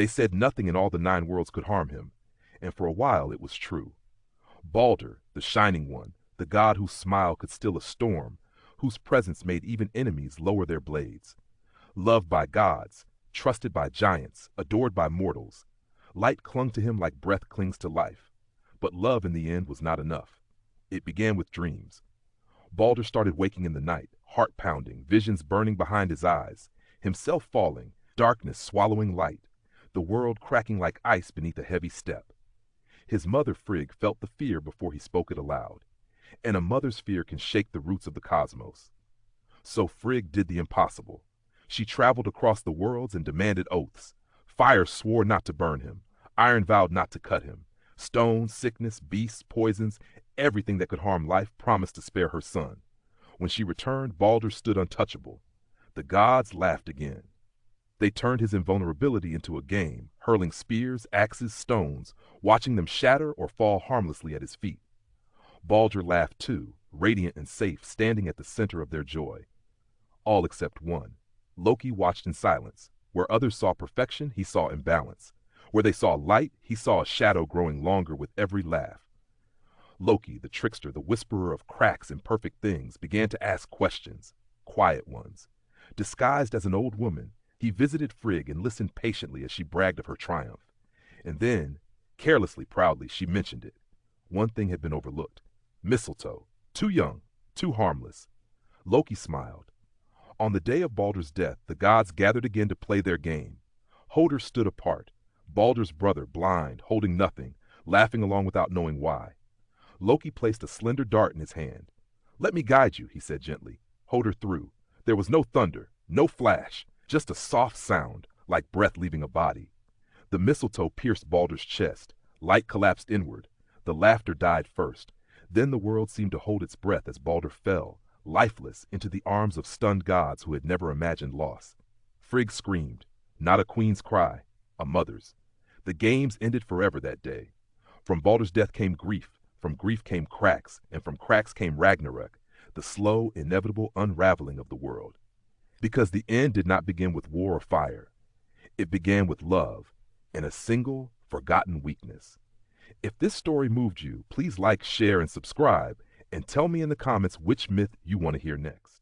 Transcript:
They said nothing in all the 9 worlds could harm him, and for a while it was true. Baldr, the Shining One, the god whose smile could still a storm, whose presence made even enemies lower their blades. Loved by gods, trusted by giants, adored by mortals. Light clung to him like breath clings to life. But love in the end was not enough. It began with dreams. Baldr started waking in the night, heart pounding, visions burning behind his eyes, himself falling, darkness swallowing light, the world cracking like ice beneath a heavy step. His mother Frigg felt the fear before he spoke it aloud, and a mother's fear can shake the roots of the cosmos. So Frigg did the impossible. She traveled across the worlds and demanded oaths. Fire swore not to burn him, iron vowed not to cut him. Stones, sickness, beasts, poisons, everything that could harm life promised to spare her son. When she returned, Baldr stood untouchable. The gods laughed again. They turned his invulnerability into a game, hurling spears, axes, stones, watching them shatter or fall harmlessly at his feet. Baldr laughed too, radiant and safe, standing at the center of their joy. All except one. Loki watched in silence. Where others saw perfection, he saw imbalance. Where they saw light, he saw a shadow growing longer with every laugh. Loki, the trickster, the whisperer of cracks and perfect things, began to ask questions, quiet ones. Disguised as an old woman, he visited Frigg and listened patiently as she bragged of her triumph. And then, carelessly, proudly, she mentioned it. One thing had been overlooked. Mistletoe. Too young, too harmless. Loki smiled. On the day of Baldr's death, the gods gathered again to play their game. Hodr stood apart, Baldr's brother, blind, holding nothing, laughing along without knowing why. Loki placed a slender dart in his hand. "Let me guide you," he said gently. Hodr threw. There was no thunder, no flash, just a soft sound, like breath leaving a body. The mistletoe pierced Baldr's chest. Light collapsed inward. The laughter died first. Then the world seemed to hold its breath as Baldr fell, lifeless, into the arms of stunned gods who had never imagined loss. Frigg screamed. Not a queen's cry, a mother's. The games ended forever that day. From Baldr's death came grief, from grief came cracks, and from cracks came Ragnarök, the slow, inevitable unraveling of the world. Because the end did not begin with war or fire. It began with love, and a single, forgotten weakness. If this story moved you, please like, share, and subscribe, and tell me in the comments which myth you want to hear next.